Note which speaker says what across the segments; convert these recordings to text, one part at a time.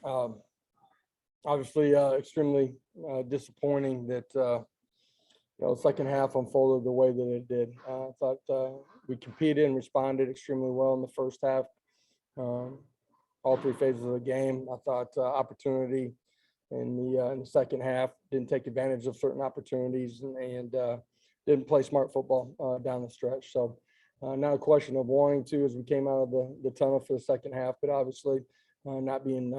Speaker 1: Um, Obviously, extremely disappointing that second half unfolded the way that it did. I thought we competed and responded extremely well in the first half. Um, all three phases of the game. I thought opportunity in the second half, didn't take advantage of certain opportunities and didn't play smart football down the stretch. So not a question of wanting to as we came out of the tunnel for the second half, but obviously not being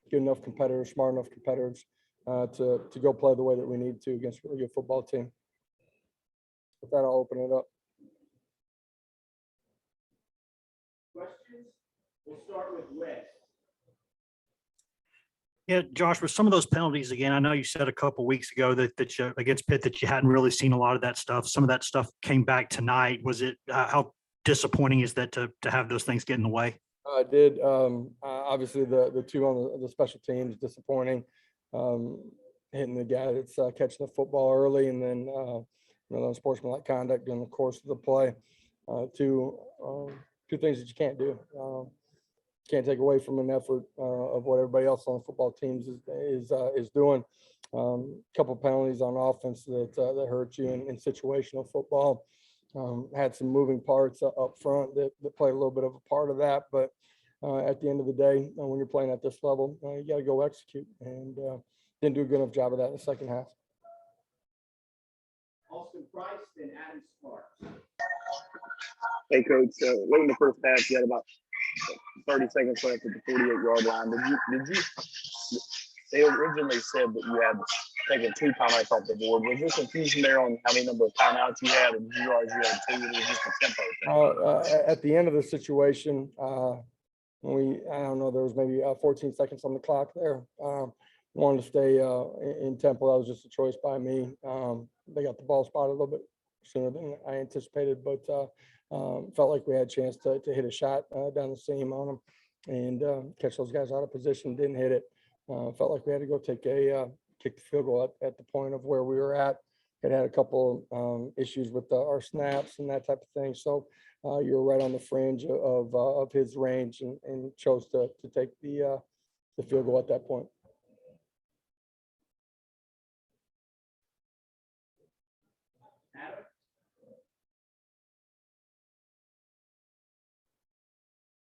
Speaker 1: good enough competitors, smart enough competitors to go play the way that we need to against a really good football team. With that, I'll open it up.
Speaker 2: Questions? We'll start with Wes.
Speaker 3: Yeah, Josh, with some of those penalties again, I know you said a couple weeks ago that you, against Pitt that you hadn't really seen a lot of that stuff. Some of that stuff came back tonight. Was it how disappointing is that to have those things get in the way?
Speaker 1: I did. Obviously, the two on the special teams disappointing. Hitting the guy that's catching the football early, and then unsportsmanlike conduct during the course of the play. Two things that you can't do. Can't take away from an effort of what everybody else on the football teams is doing. Couple penalties on offense that hurt you in situational football. Had some moving parts up front that played a little bit of a part of that, but at the end of the day, when you're playing at this level, you got to go execute, and didn't do a good enough job of that in the second half.
Speaker 2: Austin Price and Adam Sparks.
Speaker 4: Hey, Coach. Late in the first half, you had about 30 seconds left at the 48-yard line. Did you? They originally said that you had taken 2 timeouts off the board. Was there confusion there on how many number of timeouts you had, or did you realize you had 2? It was just a tempo thing.
Speaker 1: At the end of the situation, when I don't know, there was maybe 14 seconds on the clock there. Wanted to stay in tempo. That was just a choice by me. They got the ball spotted a little bit sooner than I anticipated, but felt like we had a chance to hit a shot down the seam on them and catch those guys out of position. Didn't hit it. Felt like we had to go kick the field goal at the point of where we were at. Had a couple issues with our snaps and that type of thing. So you were right on the fringe of his range and chose to take the field goal at that point.
Speaker 2: Adam?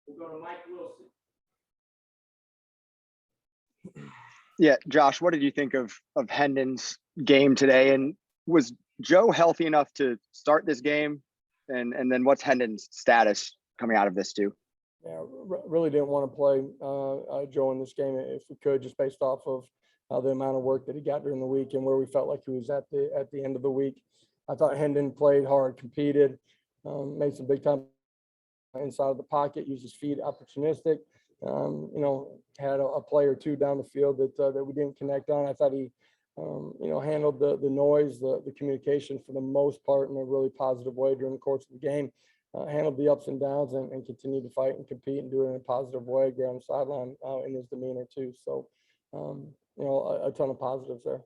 Speaker 2: We'll go to Mike Wilson.
Speaker 5: Yeah, Josh, what did you think of Hendon's game today? And was Joe healthy enough to start this game? And then what's Hendon's status coming out of this too?
Speaker 1: Yeah, really didn't want to play Joe in this game if we could, just based off of the amount of work that he got during the week and where we felt like he was at the end of the week. I thought Hendon played hard, competed, made some big time inside of the pocket, used his feet, opportunistic. Had a play or two down the field that we didn't connect on. I thought he, handled the noise, the communication for the most part in a really positive way during the course of the game. Handled the ups and downs and continued to fight and compete and do it in a positive way. Get on the sideline in his demeanor too. So, a ton of positives there.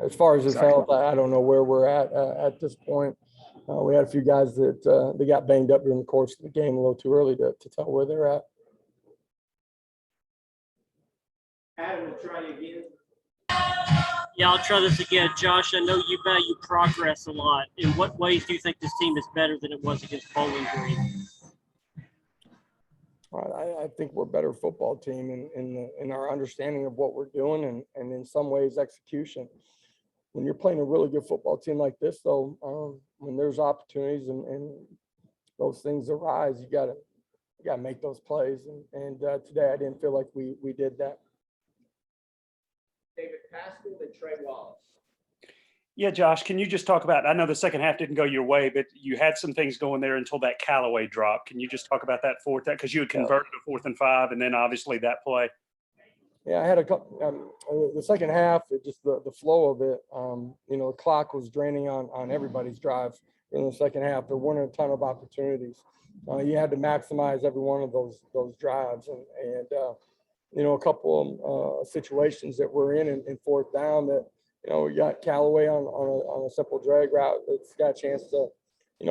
Speaker 1: As far as his health, I don't know where we're at this point. We had a few guys that they got banged up during the course of the game a little too early to tell where they're at.
Speaker 2: Adam, we'll try you again.
Speaker 6: Yeah, I'll try this again. Josh, I know you value progress a lot. In what ways do you think this team is better than it was against Bowling Green?
Speaker 1: I think we're a better football team in our understanding of what we're doing and in some ways execution. When you're playing a really good football team like this, though, when there's opportunities and those things arise, you gotta make those plays. And today I didn't feel like we did that.
Speaker 2: David Pascal and Trey Wallace.
Speaker 7: Yeah, Josh, can you just talk about, I know the second half didn't go your way, but you had some things going there until that Callaway drop. Can you just talk about that because you had converted a 4th and 5 and then obviously that play?
Speaker 1: Yeah, I had a couple, the second half, just the flow of it, the clock was draining on everybody's drives in the second half. There weren't a ton of opportunities. You had to maximize every one of those drives and a couple of situations that we're in 4th down that, we got Callaway on a simple drag route that's got a chance to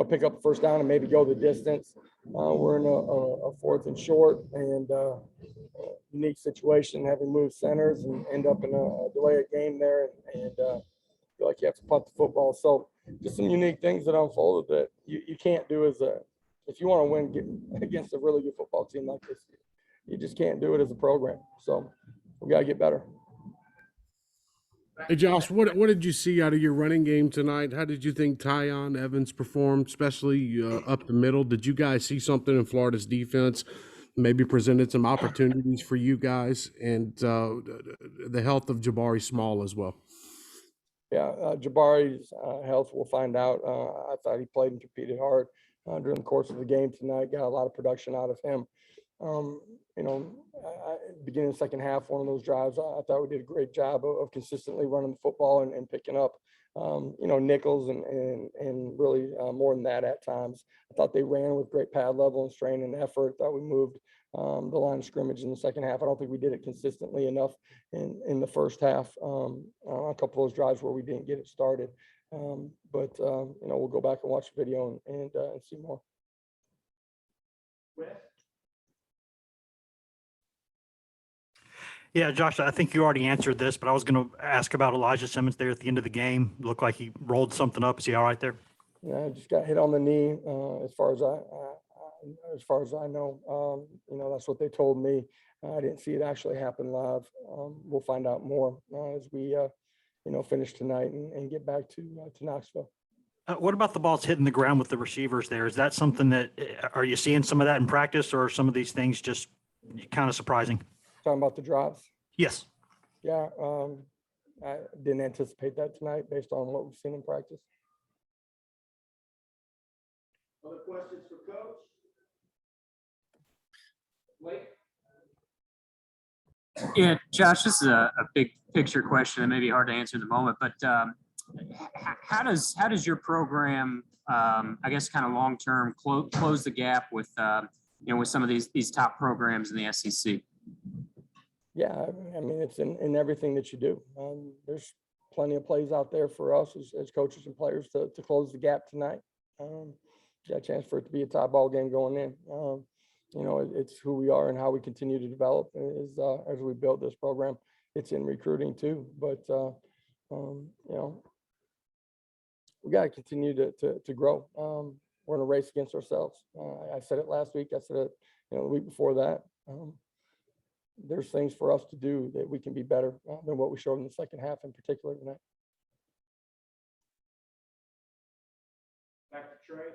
Speaker 1: pick up a first down and maybe go the distance. We're in a 4th and short and unique situation, having moved centers and end up in a delay of game there, and feel like you have to punt the football. So just some unique things that unfolded that you can't do if you want to win against a really good football team like this, you just can't do it as a program. So we got to get better.
Speaker 8: Hey, Josh, what did you see out of your running game tonight? How did you think Tyon Evans performed, especially up the middle? Did you guys see something in Florida's defense maybe presented some opportunities for you guys, and the health of Jabari Small as well?
Speaker 1: Yeah, Jabari's health, we'll find out. I thought he played and competed hard during the course of the game tonight, got a lot of production out of him. Beginning of the second half, one of those drives, I thought we did a great job of consistently running the football and picking up, nickels and really more than that at times. I thought they ran with great pad level and strain and effort. Thought we moved the line of scrimmage in the second half. I don't think we did it consistently enough in the first half. A couple of those drives where we didn't get it started. But we'll go back and watch the video and see more.
Speaker 3: Yeah, Josh, I think you already answered this, but I was going to ask about Elijah Simmons there at the end of the game. Looked like he rolled something up. Is he all right there?
Speaker 1: Yeah, just got hit on the knee. As far as I know, that's what they told me. I didn't see it actually happen live. We'll find out more as we, finish tonight and get back to Knoxville.
Speaker 3: What about the balls hitting the ground with the receivers there? Is that something that, are you seeing some of that in practice, or are some of these things just kind of surprising?
Speaker 1: Talking about the drops.
Speaker 3: Yes.
Speaker 1: Yeah, I didn't anticipate that tonight based on what we've seen in practice.
Speaker 2: Other questions for Coach? Blake?
Speaker 9: Yeah, Josh, this is a big picture question that may be hard to answer in the moment, but how does your program, I guess, kind of long term close the gap with with some of these top programs in the SEC?
Speaker 1: Yeah, I mean, it's in everything that you do. There's plenty of plays out there for us as coaches and players to close the gap tonight. Got a chance for it to be a tie ball game going in. It's who we are and how we continue to develop as we build this program. It's in recruiting too, but we got to continue to grow. We're in a race against ourselves. I said it last week. I said it, the week before that. There's things for us to do that we can be better than what we showed in the second half, in particular tonight.
Speaker 2: Back to Trey.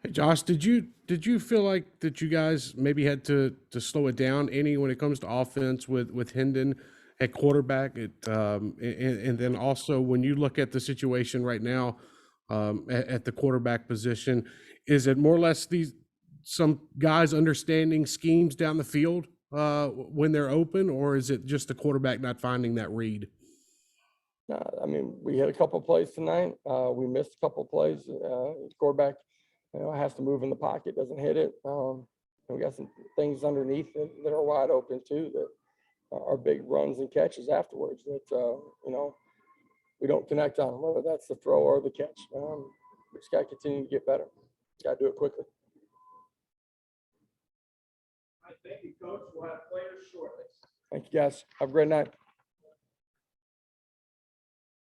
Speaker 8: Hey, Josh, did you feel like that you guys maybe had to slow it down any when it comes to offense with Hendon at quarterback? And then also when you look at the situation right now at the quarterback position, is it more or less some guys understanding schemes down the field when they're open, or is it just the quarterback not finding that read?
Speaker 1: I mean, we had a couple of plays tonight. We missed a couple of plays. Quarterback, has to move in the pocket, doesn't hit it. We got some things underneath that are wide open too, that are big runs and catches afterwards that, we don't connect on, whether that's the throw or the catch. We just got to continue to get better. Got to do it quickly.
Speaker 2: Thank you, Coach. We'll have players shortly.
Speaker 1: Thank you, guys. Have a great night.